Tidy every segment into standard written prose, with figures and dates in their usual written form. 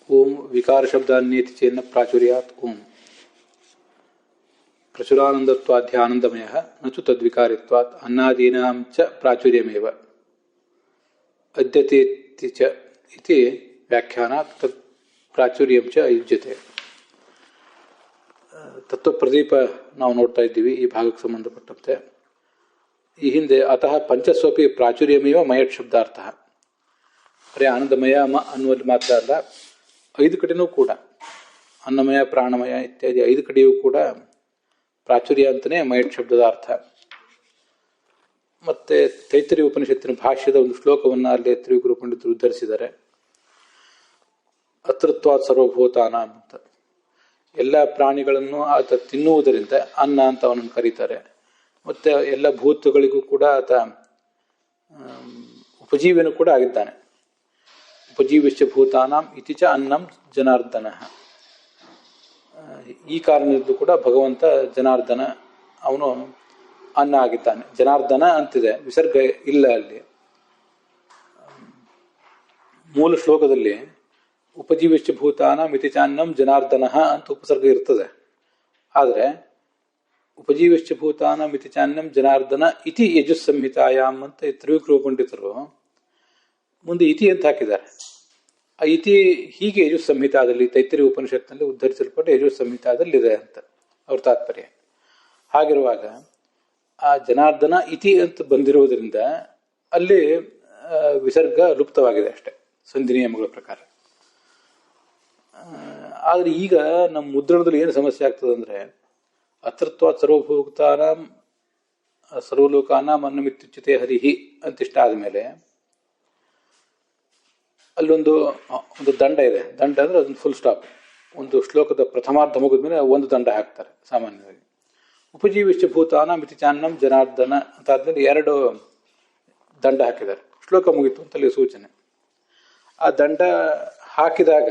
ओम विकार शब्दान्येति चेन्न प्राचुर्यात् ओम प्रचुरानंदत्वाध्यानंदमयः न तु तद्विकारित्वात् अन्नादीनां च प्राचुर्यमेव अद्यतेति च इति व्याख्यानात् तत् प्राचुर्यं च युज्यते. ತತ್ವಪ್ರದೀಪ ನಾವು ನೋಡ್ತಾ ಇದ್ದೀವಿ ಈ ಭಾಗಕ್ಕೆ ಸಂಬಂಧಪಟ್ಟಂತೆ. ಈ ಹಿಂದೆ ಅತಃ ಪಂಚಸ್ವಪಿ ಪ್ರಾಚುರ್ಯಮೇವ ಮಯಟ್ ಶಬ್ದಾರ್ಥ. ಬರೀ ಆನಂದಮಯ ಅನ್ನುವಲ್ಲಿ ಮಾತ್ರ ಅಲ್ಲ, 5 ಕಡೆನೂ ಕೂಡ ಅನ್ನಮಯ ಪ್ರಾಣಮಯ ಇತ್ಯಾದಿ 5 ಕಡೆಯೂ ಕೂಡ ಪ್ರಾಚುರ್ಯ ಅಂತಲೇ ಮಯಟ್ ಶಬ್ದದ ಅರ್ಥ. ಮತ್ತೆ ತೈತ್ತರೀಯ ಉಪನಿಷತ್ತಿನ ಭಾಷ್ಯದ ಒಂದು ಶ್ಲೋಕವನ್ನು ಅಲ್ಲಿ ತ್ರಿವಿಕ್ರಮ ಪಂಡಿತರು ಉದ್ಧರಿಸಿದ್ದಾರೆ. ಅತೃತ್ವಾತ್ ಸರ್ವಭೂತಾನಾಂ ಅಂತ. ಎಲ್ಲ ಪ್ರಾಣಿಗಳನ್ನು ಆತ ತಿನ್ನುವುದರಿಂದ ಅನ್ನ ಅಂತ ಅವನನ್ನು ಕರೀತಾರೆ. ಮತ್ತು ಎಲ್ಲ ಭೂತಗಳಿಗೂ ಕೂಡ ಆತ ಉಪಜೀವಿನೂ ಕೂಡ ಆಗಿದ್ದಾನೆ. ಉಪಜೀವಿಶ್ಚ ಭೂತಾನಾಂ ಇತಿ ಚ ಅನ್ನಂ ಜನಾರ್ದನ. ಈ ಕಾರಣದಿಂದ ಕೂಡ ಭಗವಂತ ಜನಾರ್ದನ, ಅವನು ಅನ್ನ ಆಗಿದ್ದಾನೆ. ಜನಾರ್ದನ ಅಂತಿದೆ, ವಿಸರ್ಗ ಇಲ್ಲ ಅಲ್ಲಿ. ಮೂಲ ಶ್ಲೋಕದಲ್ಲಿ ಉಪಜೀವಿಶ್ಚ ಭೂತಾನ ಮಿತಿ ಚಾನ್ನಂ ಜನಾರ್ದನ ಅಂತ ಉಪಸರ್ಗ ಇರ್ತದೆ. ಆದರೆ ಉಪಜೀವಿಶ್ಚ ಭೂತಾನ ಮಿತಿ ಚಾನ್ನಂ ಜನಾರ್ದನ ಇತಿ ಯಜುಸ್ ಸಂಹಿತಾಯಾಮ್ ಅಂತ ತ್ರಿವಿಕ್ರಮ ಪಂಡಿತರು ಮುಂದೆ ಇತಿ ಅಂತ ಹಾಕಿದ್ದಾರೆ. ಆ ಇತಿ ಹೀಗೆ ಯಜುಸ್ ಸಂಹಿತಾದಲ್ಲಿ, ತೈತ್ತರೀಯ ಉಪನಿಷತ್ನಲ್ಲಿ ಉದ್ಧರಿಸಲ್ಪಟ್ಟ ಯಜುಸ್ ಸಂಹಿತಾದಲ್ಲಿದೆ ಅಂತ ಅವ್ರ ತಾತ್ಪರ್ಯ. ಹಾಗಿರುವಾಗ ಆ ಜನಾರ್ದನ ಇತಿ ಅಂತ ಬಂದಿರುವುದರಿಂದ ಅಲ್ಲಿ ವಿಸರ್ಗ ಲುಪ್ತವಾಗಿದೆ ಅಷ್ಟೆ, ಸಂಧಿ ನಿಯಮಗಳ ಪ್ರಕಾರ. ಆದರೆ ಈಗ ನಮ್ಮ ಮುದ್ರಣದಲ್ಲಿ ಏನು ಸಮಸ್ಯೆ ಆಗ್ತದೆ ಅಂದರೆ, ಅತೃತ್ವಾತ್ ಸರ್ವಭೂತಾನಾಂ ಸರ್ವಲೋಕಾನಾಂ ಅನ್ನಮಿತ್ಯುಚ್ಯತೆ ಹರಿಹಿ ಅಂತಿಷ್ಟ ಆದಮೇಲೆ ಅಲ್ಲೊಂದು ದಂಡ ಇದೆ. ದಂಡ ಅಂದರೆ ಅದೊಂದು ಫುಲ್ ಸ್ಟಾಪ್. ಒಂದು ಶ್ಲೋಕದ ಪ್ರಥಮಾರ್ಧ ಮುಗಿದ ಮೇಲೆ ಒಂದು ದಂಡ ಹಾಕ್ತಾರೆ ಸಾಮಾನ್ಯವಾಗಿ. ಉಪಜೀವಿಶ್ಚ ಭೂತಾನಾಂ ಮಿತಿ ಚಾನ್ನಂ ಜನಾರ್ದನ ಅಂತಾದ್ಮೇಲೆ 2 ದಂಡ ಹಾಕಿದ್ದಾರೆ. ಶ್ಲೋಕ ಮುಗಿತು ಅಂತಲ್ಲಿ ಸೂಚನೆ. ಆ ದಂಡ ಹಾಕಿದಾಗ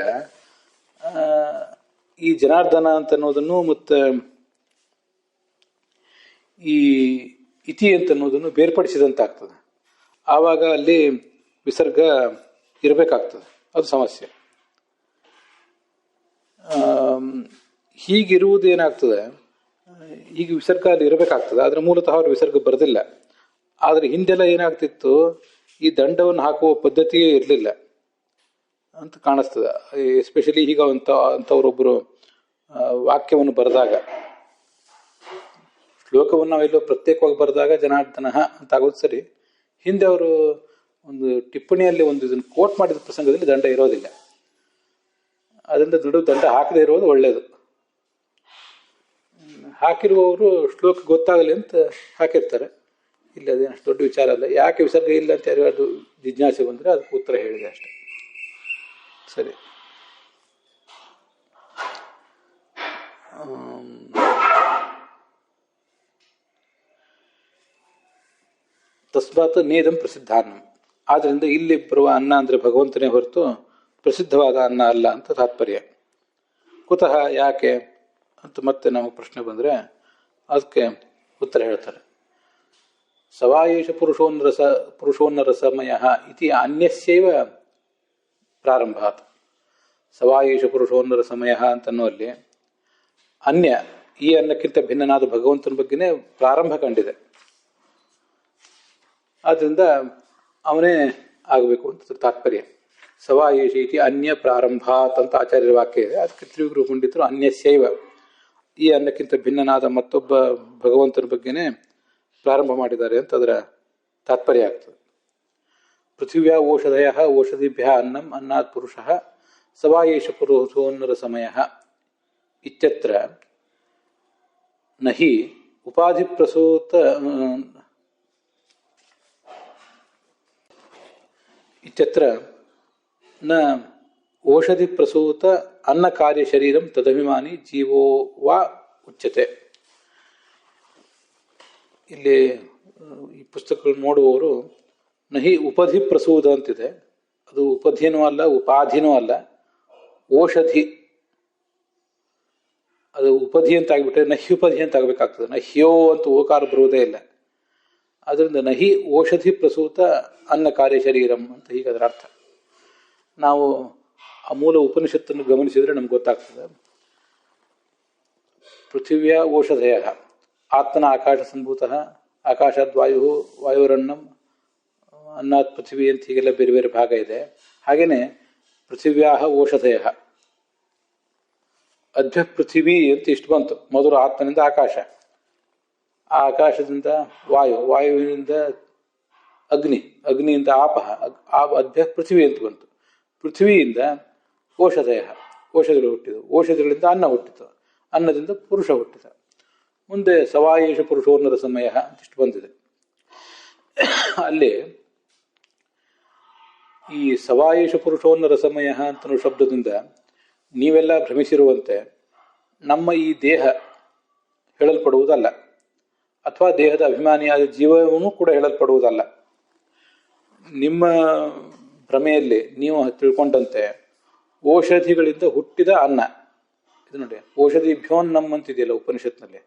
ಈ ಜನಾರ್ದನ ಅಂತ ಅನ್ನೋದನ್ನು ಮತ್ತು ಈ ಇತಿ ಅಂತ ಅನ್ನೋದನ್ನು ಬೇರ್ಪಡಿಸಿದಂತಾಗ್ತದೆ. ಆವಾಗ ಅಲ್ಲಿ ವಿಸರ್ಗ ಇರಬೇಕಾಗ್ತದೆ, ಅದು ಸಮಸ್ಯೆ. ಹೀಗಿರುವುದೇನಾಗ್ತದೆ, ಈಗ ವಿಸರ್ಗ ಅಲ್ಲಿ ಇರಬೇಕಾಗ್ತದೆ, ಆದರೆ ಮೂಲತಃ ಅವ್ರ ವಿಸರ್ಗ ಬರೋದಿಲ್ಲ. ಆದರೆ ಹಿಂದೆಲ್ಲ ಏನಾಗ್ತಿತ್ತು, ಈ ದಂಡವನ್ನು ಹಾಕುವ ಪದ್ಧತಿಯೇ ಇರಲಿಲ್ಲ ಅಂತ ಕಾಣಿಸ್ತದೆ. ಎಸ್ಪೆಷಲಿ ಈಗ ಅಂಥವರೊಬ್ಬರು ವಾಕ್ಯವನ್ನು ಬರೆದಾಗ, ಶ್ಲೋಕವನ್ನು ನಾವೆಲ್ಲೋ ಪ್ರತ್ಯೇಕವಾಗಿ ಬರೆದಾಗ ಜನಾರ್ದನ ಅಂತ ಆಗೋದು ಸರಿ. ಹಿಂದೆ ಅವರು ಒಂದು ಟಿಪ್ಪಣಿಯಲ್ಲಿ ಒಂದು ಇದನ್ನು ಕೋಟ್ ಮಾಡಿದ ಪ್ರಸಂಗದಲ್ಲಿ ದಂಡ ಇರೋದಿಲ್ಲ. ಅದರಿಂದ ದಂಡ ಹಾಕದೇ ಇರೋದು ಒಳ್ಳೆಯದು. ಹಾಕಿರುವವರು ಶ್ಲೋಕ ಗೊತ್ತಾಗಲಿ ಅಂತ ಹಾಕಿರ್ತಾರೆ. ಇಲ್ಲ, ಅದೇನು ಅಷ್ಟು ದೊಡ್ಡ ವಿಚಾರ ಅಲ್ಲ. ಯಾಕೆ ವಿಸರ್ಗ ಇಲ್ಲ ಅಂತ ಯಾರು ಜಿಜ್ಞಾಸೆ ಬಂದರೆ ಅದಕ್ಕೆ ಉತ್ತರ ಹೇಳಿದೆ ಅಷ್ಟೆ. ಸರಿ. ತಸ್ಮಾತ್ ನೇದಂ ಪ್ರಸಿದ್ಧಾನ್ನಂ. ಆದ್ದರಿಂದ ಇಲ್ಲಿ ಬರುವ ಅನ್ನ ಅಂದರೆ ಭಗವಂತನೇ ಹೊರತು ಪ್ರಸಿದ್ಧವಾದ ಅನ್ನ ಅಲ್ಲ ಅಂತ ತಾತ್ಪರ್ಯ. ಕುತಃ, ಯಾಕೆ ಅಂತ ಮತ್ತೆ ನಮಗೆ ಪ್ರಶ್ನೆ ಬಂದರೆ ಅದಕ್ಕೆ ಉತ್ತರ ಹೇಳ್ತಾರೆ. ಸವಾಯೇಷ ಪುರುಷೋನ್ನರಸಮಯ ಇತಿ ಅನ್ಯಸ್ಯೈವ ಪ್ರಾರಂಭಾತ್. ಸವಾಯೇಷ ಪುರುಷೋನ್ನರ ಸಮಯ ಅಂತನ್ನುವಲ್ಲಿ ಅನ್ಯ, ಈ ಅನ್ನಕ್ಕಿಂತ ಭಿನ್ನನಾದ ಭಗವಂತನ ಬಗ್ಗೆನೇ ಪ್ರಾರಂಭ ಕಂಡಿದೆ. ಆದ್ದರಿಂದ ಅವನೇ ಆಗಬೇಕು ಅಂತ ತಾತ್ಪರ್ಯ. ಸವಾಯೇಷ ಇತಿ ಅನ್ಯ ಪ್ರಾರಂಭಾತ್ ಅಂತ ಆಚಾರ್ಯರ ವಾಕ್ಯ ಇದೆ. ಅದಕ್ಕೆ ತ್ರಿವಿಕ್ರಮ ಪಂಡಿತರು ಅನ್ಯಸ್ಯೈವ, ಈ ಅನ್ನಕ್ಕಿಂತ ಭಿನ್ನನಾದ ಮತ್ತೊಬ್ಬ ಭಗವಂತನ ಬಗ್ಗೆನೇ ಪ್ರಾರಂಭ ಮಾಡಿದ್ದಾರೆ ಅಂತ ಅದರ ತಾತ್ಪರ್ಯ ಆಗ್ತದೆ. ಪೃಥಿವ್ಯಾ ಓಷಧಯ ಓಷಧಿಭ್ಯ ಅನ್ನಂ ಅನ್ನಾತ್ ಪುರುಷಃ ಸವಾಯೇಷ ಪುರುಷೋನ್ನರ ಸಮಯ ಇತ್ಯತ್ರ ನಹಿ ಉಪಾಧಿಪ್ರಸೂತ ಇತ್ಯತ್ರ ನ ಓಷಧಿ ಪ್ರಸೂತ ಅನ್ನ ಕಾರ್ಯ ಶರೀರಂ ತದಭಿಮಾನಿ ಜೀವೋ ವಾ ಉಚ್ಯತೆ. ಇಲ್ಲಿ ಈ ಪುಸ್ತಕಗಳು ನೋಡುವವರು ನಹಿ ಉಪಧಿ ಪ್ರಸೂತ ಅಂತಿದೆ. ಅದು ಉಪಧಿನೂ ಅಲ್ಲ, ಉಪಾಧಿನೂ ಅಲ್ಲ, ಓಷಧಿ. ಅದು ಉಪಧಿ ಅಂತ ಆಗಿಬಿಟ್ರೆ ನಹ್ಯುಪಧಿ ಅಂತ ಆಗಬೇಕಾಗ್ತದೆ. ನಹ್ಯೋ ಅಂತ ಓಕಾರ ಬರುವುದೇ ಇಲ್ಲ. ಅದರಿಂದ ನಹಿ ಓಷಧಿ ಪ್ರಸೂತ ಅನ್ನ ಕಾರ್ಯ ಶರೀರಂ ಅಂತ ಹೀಗೆ ಅದರ ಅರ್ಥ. ನಾವು ಆ ಮೂಲ ಉಪನಿಷತ್ತನ್ನು ಗಮನಿಸಿದರೆ ನಮ್ಗೆ ಗೊತ್ತಾಗ್ತದೆ. ಪೃಥಿವ್ಯಾ ಓಷಧಯ, ಆತ್ಮನ ಆಕಾಶ ಸಂಭೂತಃ, ಆಕಾಶಾದ್ ವಾಯು, ವಾಯುರನ್ನಂ, ಅನ್ನಾತ್ ಪೃಥ್ವಿ ಅಂತ ಹೀಗೆಲ್ಲ ಬೇರೆ ಬೇರೆ ಭಾಗ ಇದೆ. ಹಾಗೇನೆ ಪೃಥಿವ್ಯಾ ಓಷಧಯ, ಅಧ್ಯ ಪೃಥಿವಿ ಅಂತ ಇಷ್ಟು ಬಂತು. ಮೊದಲು ಆತ್ಮನಿಂದ ಆಕಾಶ, ಆ ಆಕಾಶದಿಂದ ವಾಯು, ವಾಯುವಿನಿಂದ ಅಗ್ನಿ, ಅಗ್ನಿಯಿಂದ ಆಪಹ, ಅಧ್ಯ ಪೃಥ್ವಿ ಅಂತ ಬಂತು. ಪೃಥ್ವಿಯಿಂದ ಓಷಧಯ, ಓಷಧಿಗಳು ಹುಟ್ಟಿದವು. ಓಷಧಿಗಳಿಂದ ಅನ್ನ ಹುಟ್ಟಿತು, ಅನ್ನದಿಂದ ಪುರುಷ ಹುಟ್ಟಿದ. ಮುಂದೆ ಸವಾಯೇಷ ಪುರುಷೋನ್ನರ ಸಮಯ ಅಂತಿಷ್ಟು ಬಂದಿದೆ. ಅಲ್ಲಿ ಈ ಸವಾಯೇಷ ಪುರುಷೋನ್ನರ ಸಮಯ ಅಂತನೋ ಶಬ್ದದಿಂದ ನೀವೆಲ್ಲ ಭ್ರಮಿಸಿರುವಂತೆ ನಮ್ಮ ಈ ದೇಹ ಹೇಳಲ್ಪಡುವುದಲ್ಲ, ಅಥವಾ ದೇಹದ ಅಭಿಮಾನಿಯಾದ ಜೀವನೂ ಕೂಡ ಹೇಳಲ್ಪಡುವುದಲ್ಲ. ನಿಮ್ಮ ಭ್ರಮೆಯಲ್ಲಿ ನೀವು ತಿಳ್ಕೊಂಡಂತೆ ಔಷಧಿಗಳಿಂದ ಹುಟ್ಟಿದ ಅನ್ನ, ಇದು ನೋಡಿ, ಔಷಧಿಭ್ಯೋನ್ನಮ್ ಅಂತಿದೆಯಲ್ಲ ಉಪನಿಷತ್ನಲ್ಲಿ,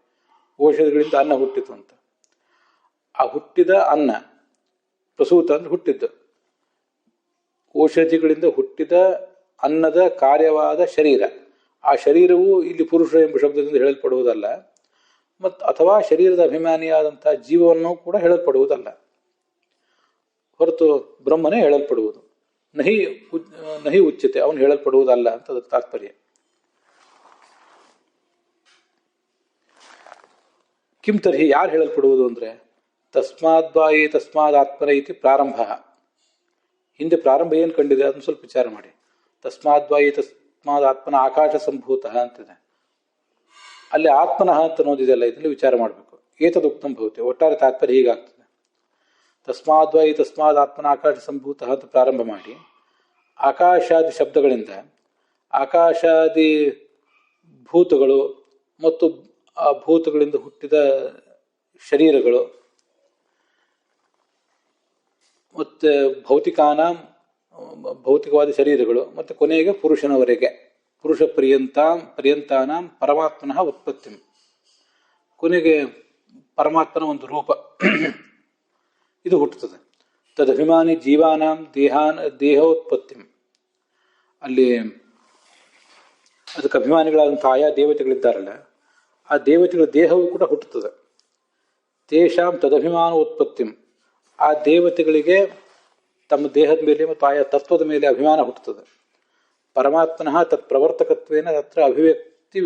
ಔಷಧಿಗಳಿಂದ ಅನ್ನ ಹುಟ್ಟಿತು ಅಂತ. ಆ ಹುಟ್ಟಿದ ಅನ್ನ, ಪ್ರಸೂತ ಅಂದ್ರೆ ಹುಟ್ಟಿದ್ದು, ಔಷಧಿಗಳಿಂದ ಹುಟ್ಟಿದ ಅನ್ನದ ಕಾರ್ಯವಾದ ಶರೀರ. ಆ ಶರೀರವು ಇಲ್ಲಿ ಪುರುಷ ಎಂಬ ಶಬ್ದದಿಂದ ಹೇಳಲ್ಪಡುವುದಲ್ಲ, ಅಥವಾ ಶರೀರದ ಅಭಿಮಾನಿಯಾದಂತಹ ಜೀವವನ್ನು ಕೂಡ ಹೇಳಲ್ಪಡುವುದಲ್ಲ. ಹೊರತು ಬ್ರಹ್ಮನೇ ಹೇಳಲ್ಪಡುವುದು. ನಹಿ ಉಚ್ಯತೆ, ಅವನು ಹೇಳಲ್ಪಡುವುದಲ್ಲ ಅಂತ ಅದರ ತಾತ್ಪರ್ಯ. ಕಿಂ ತರ್ಹಿ, ಯಾರು ಹೇಳಲ್ಪಡುವುದು ಅಂದ್ರೆ ತಸ್ಮಾದ್ವಾಯೇ ತಸ್ಮಾದಾತ್ಮನ ಇತಿ ಪ್ರಾರಂಭ. ಹಿಂದೆ ಪ್ರಾರಂಭ ಏನು ಕಂಡಿದೆ ಅದನ್ನು ಸ್ವಲ್ಪ ವಿಚಾರ ಮಾಡಿ. ತಸ್ಮಾದ್ವಾಯೇ ತಸ್ಮಾದಾತ್ಮನ ಆಕಾಶ ಸಂಭೂತ ಅಂತಿದೆ. ಅಲ್ಲಿ ಆತ್ಮನಃ ಅಂತ ಅನ್ನೋದಿದೆಯಲ್ಲ, ಇದರಲ್ಲಿ ವಿಚಾರ ಮಾಡಬೇಕು. ಏತದುಕ್ತಂ ಭವತಿ, ಒಟ್ಟಾರೆ ತಾತ್ಪರ್ಯ ಹೀಗಾಗ್ತದೆ. ತಸ್ಮಾದ್ವಾಯೇ ತಸ್ಮಾದಾತ್ಮನ ಆಕಾಶ ಸಂಭೂತ ಅಂತ ಪ್ರಾರಂಭ ಮಾಡಿ, ಆಕಾಶಾದಿ ಶಬ್ದಗಳಿಂದ ಆಕಾಶಾದಿ ಭೂತಗಳು ಮತ್ತು ಆ ಭೂತಗಳಿಂದ ಹುಟ್ಟಿದ ಶರೀರಗಳು ಮತ್ತು ಭೌತಿಕವಾದ ಶರೀರಗಳು ಮತ್ತು ಕೊನೆಗೆ ಪುರುಷನವರೆಗೆ, ಪುರುಷ ಪರ್ಯಂತಾನಾಂ ಪರಮಾತ್ಮನಃ ಉತ್ಪತ್ತಿ, ಕೊನೆಗೆ ಪರಮಾತ್ಮನ ಒಂದು ರೂಪ ಇದು ಹುಟ್ಟುತ್ತದೆ. ತದಭಿಮಾನಿ ಜೀವಾನಾಂ ದೇಹೋತ್ಪತ್ತಿ, ಅಲ್ಲಿ ಅದಕ್ಕೆ ಅಭಿಮಾನಿಗಳಾದಂಥ ಆಯಾ ದೇವತೆಗಳಿದ್ದಾರಲ್ಲ, ಆ ದೇವತೆಗಳ ದೇಹವೂ ಕೂಡ ಹುಟ್ಟುತ್ತದೆ. ತೇಷಾಂ ತದಭಿಮಾನ ಉತ್ಪತ್ತಿ, ಆ ದೇವತೆಗಳಿಗೆ ತಮ್ಮ ದೇಹದ ಮೇಲೆ ಮತ್ತು ಆಯಾ ತತ್ವದ ಮೇಲೆ ಅಭಿಮಾನ ಹುಟ್ಟುತ್ತದೆ. ಪರಮಾತ್ಮನಃ ತತ್ ಪ್ರವರ್ತಕತ್ವೇನ ತತ್ರ ಅಭಿವ್ಯಕ್ತಿ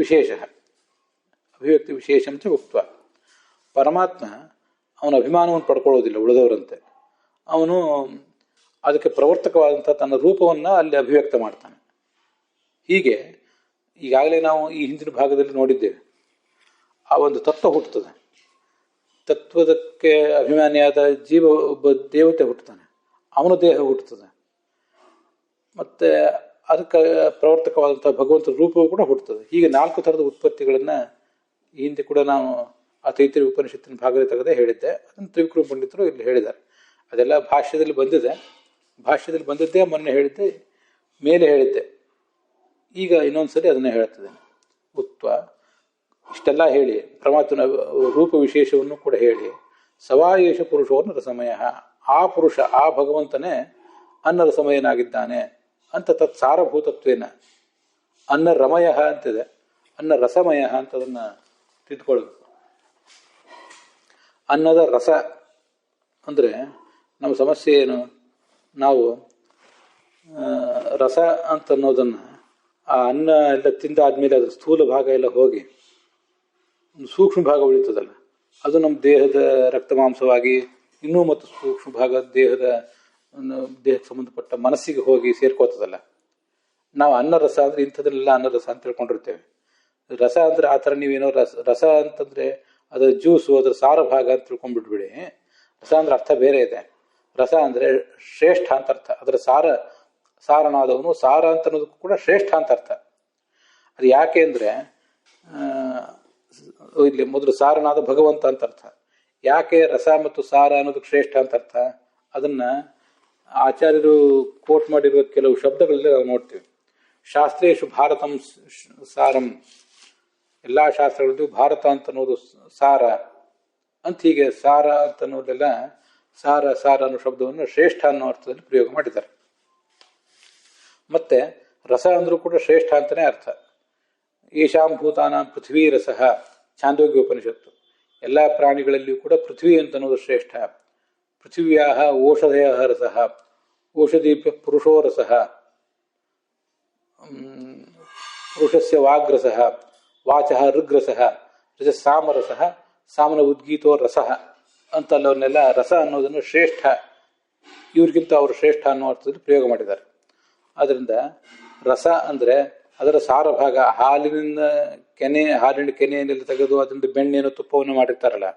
ವಿಶೇಷಂತೆ ಉಕ್ತ. ಪರಮಾತ್ಮ ಅವನ ಅಭಿಮಾನವನ್ನು ಪಡ್ಕೊಳ್ಳೋದಿಲ್ಲ ಉಳಿದವರಂತೆ. ಅವನು ಅದಕ್ಕೆ ಪ್ರವರ್ತಕವಾದಂಥ ತನ್ನ ರೂಪವನ್ನು ಅಲ್ಲಿ ಅಭಿವ್ಯಕ್ತ ಮಾಡ್ತಾನೆ. ಹೀಗೆ ಈಗಾಗಲೇ ನಾವು ಈ ಹಿಂದಿನ ಭಾಗದಲ್ಲಿ ನೋಡಿದ್ದೇವೆ. ಆ ಒಂದು ತತ್ವ ಹುಟ್ಟುತ್ತದೆ. ತತ್ವದಕ್ಕೆ ಅಭಿಮಾನಿಯಾದ ಜೀವ ಒಬ್ಬ ದೇವತೆ ಹುಟ್ಟುತ್ತಾನೆ, ಅವನ ದೇಹ ಹುಟ್ಟುತ್ತದೆ. ಮತ್ತು ಅದಕ್ಕೆ ಪ್ರವರ್ತಕವಾದಂಥ ಭಗವಂತನ ರೂಪವೂ ಕೂಡ ಹುಟ್ಟುತ್ತದೆ. ಹೀಗೆ 4 ಥರದ ಉತ್ಪತ್ತಿಗಳನ್ನು ಈ ಹಿಂದೆ ಕೂಡ ನಾವು ಆ ತೈತ್ರಿಯ ಉಪನಿಷತ್ತಿನ ಭಾಗದಲ್ಲಿ ತೆಗೆದೇ ಹೇಳಿದ್ದೆ. ಅದನ್ನು ತ್ರಿವಿಕ್ರಮ ಪಂಡಿತರು ಇಲ್ಲಿ ಹೇಳಿದ್ದಾರೆ. ಅದೆಲ್ಲ ಭಾಷ್ಯದಲ್ಲಿ ಬಂದಿದೆ. ಭಾಷ್ಯದಲ್ಲಿ ಬಂದಿದ್ದೇ ಮೊನ್ನೆ ಹೇಳಿದ್ದೆ, ಮೇಲೆ ಹೇಳಿದ್ದೆ. ಈಗ ಇನ್ನೊಂದ್ಸರಿ ಅದನ್ನೇ ಹೇಳ್ತದೆ. ಉಕ್ತ, ಇಷ್ಟೆಲ್ಲ ಹೇಳಿ ಪರಮಾತ್ಮನ ರೂಪ ವಿಶೇಷವನ್ನು ಕೂಡ ಹೇಳಿ, ಸವಾಯೇಷ ಪುರುಷೋನ್ನರ ಸಮಯ, ಆ ಪುರುಷ, ಆ ಭಗವಂತನೇ ಅನ್ನದ ಸಮಯನಾಗಿದ್ದಾನೆ ಅಂತ ತತ್ ಸಾರಭೂತತ್ವೇನ. ಅನ್ನ ರಮಯ ಅಂತಿದೆ, ಅನ್ನ ರಸಮಯ ಅಂತ ಅದನ್ನು ತಿದ್ಕೊಳ್ಬೇಕು. ಅನ್ನದ ರಸ ಅಂದರೆ ನಮ್ಮ ಸಮಸ್ಯೆ ಏನು? ನಾವು ರಸ ಅಂತ ಅನ್ನೋದನ್ನು, ಆ ಅನ್ನ ಎಲ್ಲ ತಿಂದಾದ್ಮೇಲೆ ಅದರ ಸ್ಥೂಲ ಭಾಗ ಎಲ್ಲ ಹೋಗಿ ಒಂದು ಸೂಕ್ಷ್ಮ ಭಾಗ ಉಳಿತದಲ್ಲ, ಅದು ನಮ್ಮ ದೇಹದ ರಕ್ತ ಮಾಂಸವಾಗಿ ಇನ್ನೂ ಮತ್ತು ಸೂಕ್ಷ್ಮ ಭಾಗ ದೇಹಕ್ಕೆ ಸಂಬಂಧಪಟ್ಟ ಮನಸ್ಸಿಗೆ ಹೋಗಿ ಸೇರ್ಕೋತದಲ್ಲ. ನಾವು ಅನ್ನ ರಸ ಅಂದರೆ ಇಂಥದನ್ನೆಲ್ಲ ಅನ್ನ ರಸ ಅಂತ ತಿಳ್ಕೊಂಡಿರ್ತೇವೆ. ರಸ ಅಂದರೆ ಆ ಥರ ನೀವೇನೋ ರಸ ಅಂತಂದರೆ ಅದರ ಜ್ಯೂಸು, ಅದರ ಸಾರ ಭಾಗ ಅಂತ ತಿಳ್ಕೊಂಡ್ಬಿಟ್ಬಿಡಿ. ರಸ ಅಂದ್ರೆ ಅರ್ಥ ಬೇರೆ ಇದೆ. ರಸ ಅಂದರೆ ಶ್ರೇಷ್ಠ ಅಂತ ಅರ್ಥ. ಅದರ ಸಾರನಾದವನು, ಸಾರ ಅಂತ ಅನ್ನೋದಕ್ಕೂ ಕೂಡ ಶ್ರೇಷ್ಠ ಅಂತ ಅರ್ಥ. ಅದು ಯಾಕೆ ಅಂದರೆ ಇಲ್ಲಿ ಮೊದಲು ಸಾರನಾದ ಭಗವಂತ ಅಂತ ಅರ್ಥ. ಯಾಕೆ ರಸ ಮತ್ತು ಸಾರ ಅನ್ನೋದಕ್ಕೆ ಶ್ರೇಷ್ಠ ಅಂತ ಅರ್ಥ? ಅದನ್ನು ಆಚಾರ್ಯರು ಕೋಟ್ ಮಾಡಿರುವ ಕೆಲವು ಶಬ್ದಗಳಲ್ಲಿ ನಾವು ನೋಡ್ತೀವಿ. ಶಾಸ್ತ್ರೇಶು ಭಾರತಂ ಸಾರಂ, ಎಲ್ಲ ಶಾಸ್ತ್ರಗಳದ್ದು ಭಾರತ ಅಂತ ಅನ್ನೋದು ಸಾರ ಅಂತ, ಹೀಗೆ ಸಾರ ಅಂತ ಅನ್ನೋದೆಲ್ಲ ಸಾರ ಅನ್ನೋ ಶಬ್ದವನ್ನು ಶ್ರೇಷ್ಠ ಅನ್ನೋ ಅರ್ಥದಲ್ಲಿ ಪ್ರಯೋಗ ಮಾಡಿದ್ದಾರೆ. ಮತ್ತೆ ರಸ ಅಂದ್ರೂ ಕೂಡ ಶ್ರೇಷ್ಠ ಅಂತಲೇ ಅರ್ಥ. ಯೇಷಾಂ ಭೂತಾನಾಂ ಪೃಥ್ವೀ ರಸಃ, ಛಾಂದೋಗ್ಯ ಉಪನಿಷತ್ತು. ಎಲ್ಲ ಪ್ರಾಣಿಗಳಲ್ಲಿಯೂ ಕೂಡ ಪೃಥ್ವಿ ಅಂತನ್ನೋದು ಶ್ರೇಷ್ಠ. ಪೃಥಿವ್ಯಾ ಓಷಧಯ ರಸಃ, ಓಷಧೀಭ್ಯ ಪುರುಷೋ ರಸಃ, ಪುರುಷಸ್ಯ ವಾಗ್ರಸಃ, ವಾಚಃ ಋಗ್ರಸಃ, ರಜಸ್ಸಾಮರಸಃ, ಸಾಮನ ಉದ್ಗೀತೋ ರಸಃ ಅಂತಲ್ಲವನ್ನೆಲ್ಲ ರಸ ಅನ್ನೋದನ್ನು ಶ್ರೇಷ್ಠ, ಇವ್ರಿಗಿಂತ ಅವರು ಶ್ರೇಷ್ಠ ಅನ್ನೋ ಅರ್ಥದಲ್ಲಿ ಪ್ರಯೋಗ ಮಾಡಿದ್ದಾರೆ. ಆದ್ದರಿಂದ ರಸ ಅಂದರೆ ಅದರ ಸಾರ ಭಾಗ, ಹಾಲಿನ ಕೆನೆಯನ್ನೆಲ್ಲ ತೆಗೆದು ಅದರಿಂದ ಬೆಣ್ಣೆಯನ್ನು ತುಪ್ಪವನ್ನು ಮಾಡಿರ್ತಾರಲ್ಲ,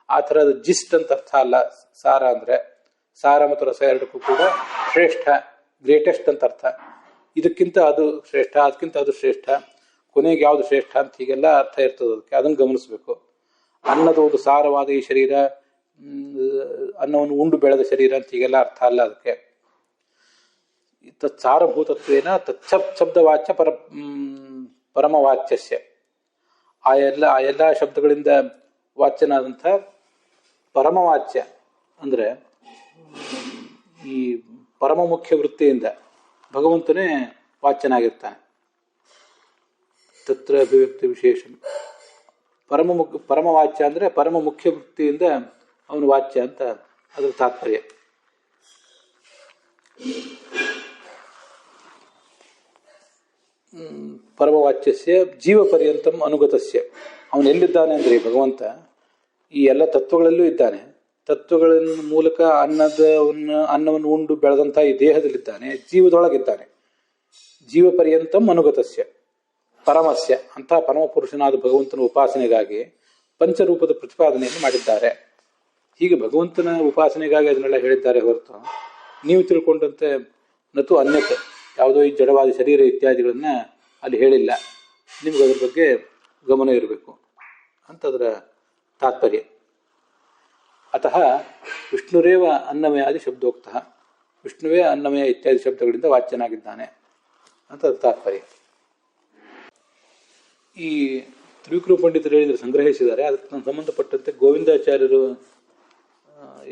ಆ ಥರದ ಜಿಸ್ಟ್ ಅಂತ ಅರ್ಥ ಅಲ್ಲ. ಸಾರ ಅಂದರೆ ಸಾರ ಮತ್ತು ರಸ ಎರಡಕ್ಕೂ ಕೂಡ ಶ್ರೇಷ್ಠ, ಗ್ರೇಟೆಸ್ಟ್ ಅಂತ ಅರ್ಥ. ಇದಕ್ಕಿಂತ ಅದು ಶ್ರೇಷ್ಠ, ಅದಕ್ಕಿಂತ ಅದು ಶ್ರೇಷ್ಠ, ಕೊನೆಗೆ ಯಾವುದು ಶ್ರೇಷ್ಠ ಅಂತ ಹೀಗೆಲ್ಲ ಅರ್ಥ ಇರ್ತದೆ. ಅದಕ್ಕೆ ಅದನ್ನು ಗಮನಿಸಬೇಕು. ಅನ್ನದ ಒಂದು ಸಾರವಾದ ಈ ಶರೀರ, ಅನ್ನವನ್ನು ಉಂಡು ಬೆಳೆದ ಶರೀರ ಅಂತ ಹೀಗೆಲ್ಲ ಅರ್ಥ ಅಲ್ಲ ಅದಕ್ಕೆ. ತತ್ಸಾರಭೂತತ್ವೇನ ತತ್ಶಬ್ದವಾಚ್ಯ ಪರಮವಾಚ್ಯಸ್ಯ, ಆ ಎಲ್ಲ ಶಬ್ದಗಳಿಂದ ವಾಚ್ಯನಾದಂಥ ಪರಮವಾಚ್ಯ ಅಂದರೆ ಈ ಪರಮ ಮುಖ್ಯ ವೃತ್ತಿಯಿಂದ ಭಗವಂತನೇ ವಾಚ್ಯನಾಗಿರ್ತಾನೆ. ತತ್ರ ಅಭಿವ್ಯಕ್ತಿ ವಿಶೇಷ ಪರಮವಾಚ್ಯ ಅಂದರೆ ಪರಮ ಮುಖ್ಯ ವೃತ್ತಿಯಿಂದ ಅವನು ವಾಚ್ಯ ಅಂತ ಅದರ ತಾತ್ಪರ್ಯ. ಪರಮವಾಚ್ಯಸ್ಯ ಜೀವ ಪರ್ಯಂತಂ ಅನುಗತಸ್ಯ, ಅವನು ಎಲ್ಲಿದ್ದಾನೆ ಅಂದರೆ ಭಗವಂತ ಈ ಎಲ್ಲ ತತ್ವಗಳಲ್ಲೂ ಇದ್ದಾನೆ. ತತ್ವಗಳ ಮೂಲಕ ಅನ್ನವನ್ನು ಉಂಡು ಬೆಳೆದಂಥ ಈ ದೇಹದಲ್ಲಿದ್ದಾನೆ, ಜೀವದೊಳಗಿದ್ದಾನೆ. ಜೀವ ಪರ್ಯಂತಂ ಅನುಗತಸ್ಯ ಪರಮಸ್ಯ ಅಂತ ಪರಮಪುರುಷನಾದ ಭಗವಂತನ ಉಪಾಸನೆಗಾಗಿ ಪಂಚರೂಪದ ಪ್ರತಿಪಾದನೆಯನ್ನು ಮಾಡಿದ್ದಾರೆ. ಹೀಗೆ ಭಗವಂತನ ಉಪಾಸನೆಗಾಗಿ ಅದನ್ನೆಲ್ಲ ಹೇಳಿದ್ದಾರೆ ಹೊರತು ನೀವು ತಿಳ್ಕೊಂಡಂತೆ ನತು ಅನ್ಯತೆ ಯಾವುದೋ ಈ ಜಡವಾದ ಶರೀರ ಇತ್ಯಾದಿಗಳನ್ನ ಅಲ್ಲಿ ಹೇಳಿಲ್ಲ. ನಿಮ್ಗೆ ಅದ್ರ ಬಗ್ಗೆ ಗಮನ ಇರಬೇಕು ಅಂತದರ ತಾತ್ಪರ್ಯ. ಅತಃ ವಿಷ್ಣುರೇವ ಅನ್ನಮಯಾದಿ ಶಬ್ದೋಕ್ತಃ, ವಿಷ್ಣುವೇ ಅನ್ನಮಯ ಇತ್ಯಾದಿ ಶಬ್ದಗಳಿಂದ ವಾಚ್ಯನಾಗಿದ್ದಾನೆ ಅಂತ ತಾತ್ಪರ್ಯ. ಈ ತ್ರಿವಿಕ್ರಮ ಪಂಡಿತರು ಹೇಳಿದರೆ ಸಂಗ್ರಹಿಸಿದ್ದಾರೆ. ಅದಕ್ಕೆ ನಾನು ಸಂಬಂಧಪಟ್ಟಂತೆ ಗೋವಿಂದಾಚಾರ್ಯರು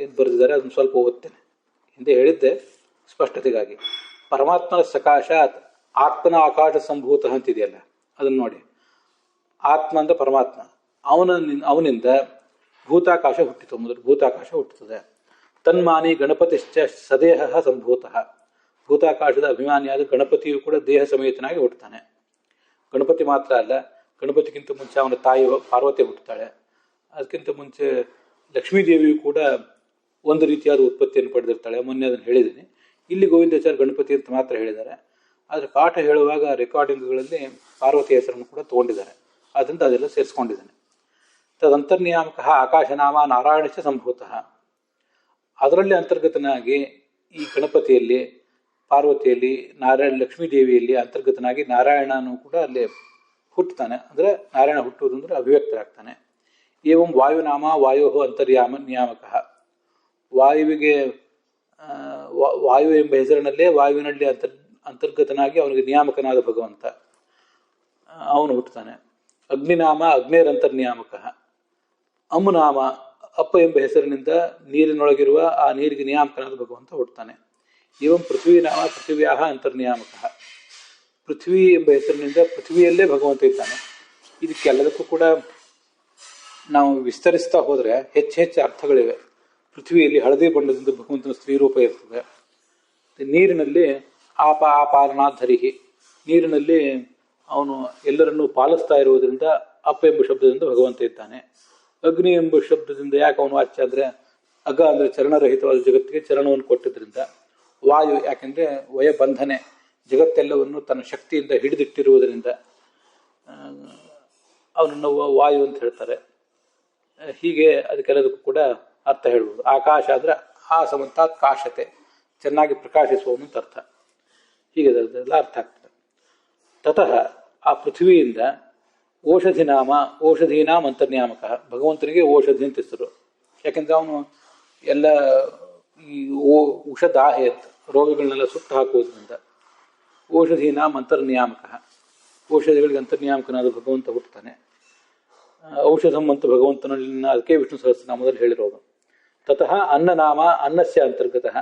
ಏನು ಬರೆದಿದ್ದಾರೆ ಅದನ್ನು ಸ್ವಲ್ಪ ಓದ್ತೇನೆ. ಹಿಂದೆ ಹೇಳಿದ್ದೆ ಸ್ಪಷ್ಟತೆಗಾಗಿ. ಪರಮಾತ್ಮನ ಸಕಾಶಾತ್ ಆತ್ಮನ ಆಕಾಶ ಸಂಭೂತ ಅಂತಿದೆಯಲ್ಲ, ಅದನ್ನು ನೋಡಿ. ಆತ್ಮ ಅಂತ ಪರಮಾತ್ಮ, ಅವನಿಂದ ಭೂತಾಕಾಶ ಹುಟ್ಟಿತು. ಮೊದಲು ಭೂತಾಕಾಶ ಹುಟ್ಟುತ್ತದೆ. ತನ್ಮಾನಿ ಗಣಪತಿಶ್ಚ ಸದೇಹ ಸಂಭೂತಃ, ಭೂತಾಕಾಶದ ಅಭಿಮಾನಿಯಾದ ಗಣಪತಿಯು ಕೂಡ ದೇಹ ಸಮೇತನಾಗಿ ಹುಟ್ಟುತ್ತಾನೆ. ಗಣಪತಿ ಮಾತ್ರ ಅಲ್ಲ, ಗಣಪತಿಗಿಂತ ಮುಂಚೆ ಅವನ ತಾಯಿ ಪಾರ್ವತಿ ಹುಟ್ಟುತ್ತಾಳೆ. ಅದಕ್ಕಿಂತ ಮುಂಚೆ ಲಕ್ಷ್ಮೀದೇವಿಯು ಕೂಡ ಒಂದು ರೀತಿಯಾದ ಉತ್ಪತ್ತಿಯನ್ನು ಪಡೆದಿರ್ತಾಳೆ. ಮೊನ್ನೆ ಅದನ್ನು ಹೇಳಿದ್ದೀನಿ. ಇಲ್ಲಿ ಗೋವಿಂದಾಚಾರ್ಯ ಗಣಪತಿ ಅಂತ ಮಾತ್ರ ಹೇಳಿದ್ದಾರೆ. ಆದರೆ ಪಾಠ ಹೇಳುವಾಗ ರೆಕಾರ್ಡಿಂಗ್ಗಳಲ್ಲಿ ಪಾರ್ವತಿ ಹೆಸರನ್ನು ಕೂಡ ತಗೊಂಡಿದ್ದಾರೆ. ಆದ್ದರಿಂದ ಅದೆಲ್ಲ ಸೇರಿಸ್ಕೊಂಡಿದ್ದಾನೆ. ತದಂತರ್ನಿಯಾಮಕ ಆಕಾಶನಾಮ ನಾರಾಯಣಶ್ಚ ಸಂಭೂತಃ, ಅದರಲ್ಲಿ ಅಂತರ್ಗತನಾಗಿ ಈ ಗಣಪತಿಯಲ್ಲಿ, ಪಾರ್ವತಿಯಲ್ಲಿ, ಲಕ್ಷ್ಮೀದೇವಿಯಲ್ಲಿ ಅಂತರ್ಗತನಾಗಿ ನಾರಾಯಣನು ಕೂಡ ಅಲ್ಲಿ ಹುಟ್ಟುತ್ತಾನೆ. ಅಂದರೆ ನಾರಾಯಣ ಹುಟ್ಟುವುದಂದ್ರೆ ಅಭಿವ್ಯಕ್ತರಾಗ್ತಾನೆ. ಏವಂ ವಾಯುನಾಮ ವಾಯೋ ನಿಯಾಮಕ, ವಾಯುವಿಗೆ ವಾಯು ಎಂಬ ಹೆಸರಿನಲ್ಲೇ ವಾಯುವಿನಲ್ಲಿ ಅಂತರ್ಗತನಾಗಿ ಅವನಿಗೆ ನಿಯಾಮಕನಾದ ಭಗವಂತ ಅವನು ಹುಟ್ಟುತ್ತಾನೆ. ಅಗ್ನಿನಾಮ ಅಗ್ನೇರಂತರ್ನಿಯಾಮಕ, ಅಮ್ಮುನಾಮ ಅಪ್ಪ ಎಂಬ ಹೆಸರಿನಿಂದ ನೀರಿನೊಳಗಿರುವ ಆ ನೀರಿಗೆ ನಿಯಾಮಕನಾದ ಭಗವಂತ ಹುಟ್ಟುತ್ತಾನೆ. ಏವಂ ಪೃಥ್ವೀನಾಮ ಪೃಥಿವ್ಯಾ ಅಂತರ್ನಿಯಾಮಕ, ಪೃಥ್ವಿ ಎಂಬ ಹೆಸರಿನಿಂದ ಪೃಥ್ವಿಯಲ್ಲೇ ಭಗವಂತ ಇದ್ದಾನೆ. ಇದಕ್ಕೆಲ್ಲದಕ್ಕೂ ಕೂಡ ನಾವು ವಿಸ್ತರಿಸ್ತಾ ಹೋದರೆ ಹೆಚ್ಚು ಅರ್ಥಗಳಿವೆ. ಪೃಥ್ವಿಯಲ್ಲಿ ಹಳದಿ ಬಣ್ಣದಿಂದ ಭಗವಂತನ ಸ್ತ್ರೀರೂಪ ಇರ್ತದೆ. ನೀರಿನಲ್ಲಿ ಆಪಾಲನಾಧರಿಹಿ, ನೀರಿನಲ್ಲಿ ಅವನು ಎಲ್ಲರನ್ನೂ ಪಾಲಿಸ್ತಾ ಇರುವುದರಿಂದ ಅಪ್ಪ ಎಂಬ ಶಬ್ದದಿಂದ ಭಗವಂತ ಇದ್ದಾನೆ. ಅಗ್ನಿ ಎಂಬ ಶಬ್ದದಿಂದ ಯಾಕೆ ಅವನು ವಾಚ್ಯ ಅಂದರೆ ಅಗ ಅಂದರೆ ಚರಣರಹಿತವಾದ ಜಗತ್ತಿಗೆ ಚರಣವನ್ನು ಕೊಟ್ಟಿದ್ದರಿಂದ. ವಾಯು ಯಾಕೆಂದರೆ ವಯಬಂಧನೆ, ಜಗತ್ತೆಲ್ಲವನ್ನು ತನ್ನ ಶಕ್ತಿಯಿಂದ ಹಿಡಿದಿಟ್ಟಿರುವುದರಿಂದ ಅವನನ್ನು ವಾಯು ಅಂತ ಹೇಳ್ತಾರೆ. ಹೀಗೆ ಅದಕ್ಕೆಲ್ಲದಕ್ಕೂ ಕೂಡ ಅರ್ಥ ಹೇಳ್ಬೋದು. ಆಕಾಶ ಅಂದರೆ ಆ ಸಮಂತಾತ್ ಕಾಶತೆ, ಚೆನ್ನಾಗಿ ಪ್ರಕಾಶಿಸುವವನು ಅಂತ ಅರ್ಥ. ಹೀಗೆ ಅದರದೆಲ್ಲ ಅರ್ಥ ಆಗ್ತದೆ. ತತಃ ಆ ಪೃಥ್ವಿಯಿಂದ ಔಷಧೀನಾಂ ಅಂತರ್ನಿಯಾಮಕ, ಭಗವಂತನಿಗೆ ಔಷಧಿ ಅಂತ ಹೆಸರು. ಯಾಕೆಂದರೆ ಅವನು ಎಲ್ಲ ಈ ಉಷಧಾಹೆ ಅಂತ ರೋಗಗಳನ್ನೆಲ್ಲ ಸುಟ್ಟು ಹಾಕುವುದರಿಂದ ಔಷಧೀನಾಂ ಅಂತರ್ನಿಯಾಮಕ, ಔಷಧಿಗಳಿಗೆ ಅಂತರ್ನಿಯಾಮಕನಾದ ಭಗವಂತ ಹುಟ್ಟುತ್ತಾನೆ. ಔಷಧಂ ಅಂತ ಭಗವಂತನಲ್ಲಿನ ಅದಕ್ಕೆ ವಿಷ್ಣು ಸಹಸ್ರನಾಮದಲ್ಲಿ ಹೇಳಿರೋದು. ತತಃ ಅನ್ನನಾಮ ಅನ್ನಸ್ಯ ಅಂತರ್ಗತಃ,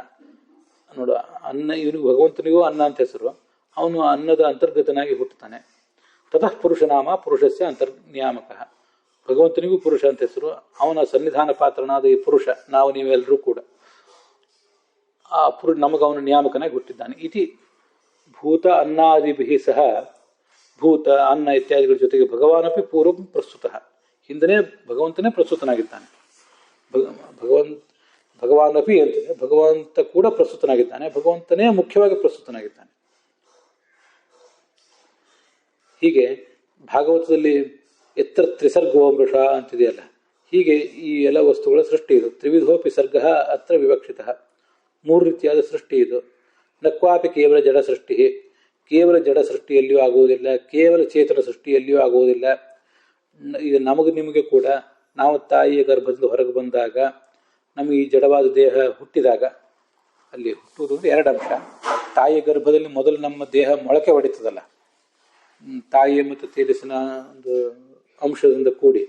ನೋಡು, ಅನ್ನ ಇವನಿಗೆ ಭಗವಂತನಿಗೂ ಅನ್ನ ಅಂತ ಹೆಸರು. ಅವನು ಅನ್ನದ ಅಂತರ್ಗತನಾಗಿ ಹುಟ್ಟುತ್ತಾನೆ. ತತಃ ಪುರುಷನಾಮ ಪುರುಷಸ್ಯ ಅಂತರ್ನಿಯಾಮಕ. ಭಗವಂತನಿಗೂ ಪುರುಷ ಅಂತ ಹೆಸರು. ಅವನ ಸನ್ನಿಧಾನ ಪಾತ್ರನಾದ ಈ ಪುರುಷ ನಾವು ನೀವೆಲ್ಲರೂ ಕೂಡ ಆ ನಮಗೆ ಅವನ ನಿಯಾಮಕನಾಗಿ ಹುಟ್ಟಿದ್ದಾನೆ. ಇತಿ ಭೂತ ಅನ್ನಾದಿಭಿ ಸಹ ಭೂತ ಅನ್ನ ಇತ್ಯಾದಿಗಳ ಜೊತೆಗೆ ಭಗವಾನಪಿ ಪೂರ್ವ ಪ್ರಸ್ತುತ. ಹಿಂದನೇ ಭಗವಂತನೇ ಪ್ರಸ್ತುತನಾಗಿದ್ದಾನೆ. ಭಗವಾನಪಿ ಅಂತಿದೆ, ಭಗವಂತ ಕೂಡ ಪ್ರಸ್ತುತನಾಗಿದ್ದಾನೆ, ಭಗವಂತನೇ ಮುಖ್ಯವಾಗಿ ಪ್ರಸ್ತುತನಾಗಿದ್ದಾನೆ. ಹೀಗೆ ಭಾಗವತದಲ್ಲಿ ಎತ್ತರ ತ್ರಿಸರ್ಗೋಮೃಷ ಅಂತಿದೆಯಲ್ಲ, ಹೀಗೆ ಈ ಎಲ್ಲ ವಸ್ತುಗಳ ಸೃಷ್ಟಿ ಇದು. ತ್ರಿವಿಧೋಪಿ ಸರ್ಗ ಅತ್ರ ವಿವಕ್ಷಿತ. 3 ರೀತಿಯಾದ ಸೃಷ್ಟಿ ಇದು. ನಕ್ವಾಪಿ ಕೇವಲ ಜಡ ಸೃಷ್ಟಿ, ಕೇವಲ ಜಡ ಸೃಷ್ಟಿಯಲ್ಲಿಯೂ ಆಗುವುದಿಲ್ಲ, ಕೇವಲ ಚೇತನ ಸೃಷ್ಟಿಯಲ್ಲಿಯೂ ಆಗುವುದಿಲ್ಲ. ಈಗ ನಮಗೆ ನಿಮಗೆ ಕೂಡ ನಾವು ತಾಯಿಯ ಗರ್ಭದಿಂದ ಹೊರಗೆ ಬಂದಾಗ, ನಮಗೆ ಈ ಜಡವಾದ ದೇಹ ಹುಟ್ಟಿದಾಗ, ಅಲ್ಲಿ ಹುಟ್ಟುವುದು ಅಂದರೆ 2 ಅಂಶ. ತಾಯಿಯ ಗರ್ಭದಲ್ಲಿ ಮೊದಲು ನಮ್ಮ ದೇಹ ಮೊಳಕೆ ಹೊಡಿತದಲ್ಲ, ತಾಯಿಯ ಮತ್ತು ತೇಜಸ್ಸಿನ ಒಂದು ಅಂಶದಿಂದ ಕೂಡಿ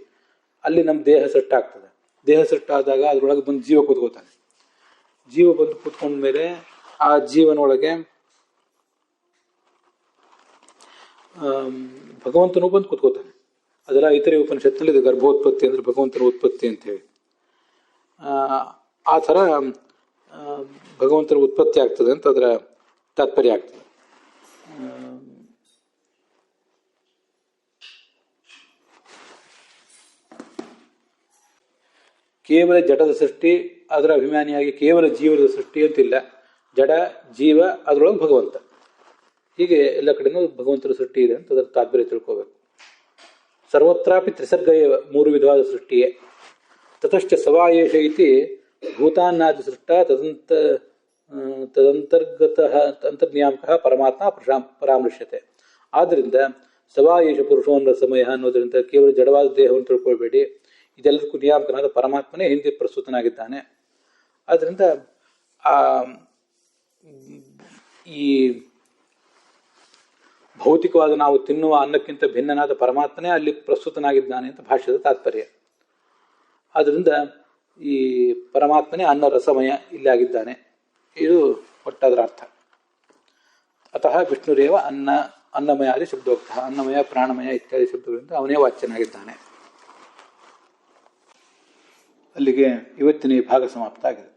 ಅಲ್ಲಿ ನಮ್ಮ ದೇಹ ಸೆಟ್ಟಾಗ್ತದೆ. ದೇಹ ಸೆಟ್ಟಾದಾಗ ಅದರೊಳಗೆ ಬಂದು ಜೀವ ಕೂತ್ಕೋತಾನೆ. ಜೀವ ಬಂದು ಕೂತ್ಕೊಂಡ ಮೇಲೆ ಆ ಜೀವನೊಳಗೆ ಭಗವಂತನು ಬಂದು ಕೂತ್ಕೋತಾನೆ. ಅದೆಲ್ಲ ಇತರೆ ಉಪನಿಷತ್ತಿನಲ್ಲಿ ಇದು ಗರ್ಭೋತ್ಪತ್ತಿ ಅಂದರೆ ಭಗವಂತನ ಉತ್ಪತ್ತಿ ಅಂತೇಳಿ. ಆ ಥರ ಭಗವಂತನ ಉತ್ಪತ್ತಿ ಆಗ್ತದೆ ಅಂತ ಅದರ ತಾತ್ಪರ್ಯ ಆಗ್ತದೆ. ಕೇವಲ ಜಡದ ಸೃಷ್ಟಿ, ಅದರ ಅಭಿಮಾನಿಯಾಗಿ ಕೇವಲ ಜೀವದ ಸೃಷ್ಟಿ ಅಂತಿಲ್ಲ. ಜಡ, ಜೀವ, ಅದರೊಳಗೆ ಭಗವಂತ, ಹೀಗೆ ಎಲ್ಲ ಕಡೆನೂ ಭಗವಂತನ ಸೃಷ್ಟಿ ಇದೆ ಅಂತ ಅದರ ತಾತ್ಪರ್ಯ ತಿಳ್ಕೋಬೇಕು. ಸರ್ವತ್ರಾಪಿ ತ್ರಿಸರ್ಗ 3 ವಿಧವಾದ ಸೃಷ್ಟಿಯೇ. ತತಶ್ಚ ಸವಾಯೇಷ ಇತಿ ಭೂತಾನ್ನಾದಿ ಸೃಷ್ಟ ತದಂತರ್ಗತ ಅಂತರ್ನಿಯಾಮಕ ಪರಮಾತ್ಮ ಪರಾಮೃಶ್ಯತೆ. ಆದ್ದರಿಂದ ಸವಾಯೇಷ ಪುರುಷೋನ್ನ ಸಮಯ ಅನ್ನೋದರಿಂದ ಕೇವಲ ಜಡವಾದ ದೇಹವನ್ನು ತಿಳ್ಕೊಳ್ಬೇಡಿ. ಇದೆಲ್ಲದಕ್ಕೂ ನಿಯಾಮಕನಾದ ಪರಮಾತ್ಮನೇ ಹಿಂದೆ ಪ್ರಸ್ತುತನಾಗಿದ್ದಾನೆ. ಆದ್ದರಿಂದ ಈ ಭೌತಿಕವಾದ ನಾವು ತಿನ್ನುವ ಅನ್ನಕ್ಕಿಂತ ಭಿನ್ನನಾದ ಪರಮಾತ್ಮನೇ ಅಲ್ಲಿ ಪ್ರಸ್ತುತನಾಗಿದ್ದಾನೆ ಅಂತ ಭಾಷ್ಯದ ತಾತ್ಪರ್ಯ. ಆದ್ದರಿಂದ ಈ ಪರಮಾತ್ಮನೇ ಅನ್ನ ರಸಮಯ ಇಲ್ಲಿ ಆಗಿದ್ದಾನೆ, ಇದು ಒಟ್ಟಾದರ ಅರ್ಥ. ಅತಃ ವಿಷ್ಣುರೇವ ಅನ್ನಮಯಾದಿ ಶಬ್ದೋಕ್ತ. ಅನ್ನಮಯ, ಪ್ರಾಣಮಯ ಇತ್ಯಾದಿ ಶಬ್ದಗಳಿಂದ ಅವನೇ ವಾಚ್ಯನಾಗಿದ್ದಾನೆ. ಅಲ್ಲಿಗೆ ಇವತ್ತಿನ ಈ ಭಾಗ ಸಮಾಪ್ತ ಆಗಿದೆ.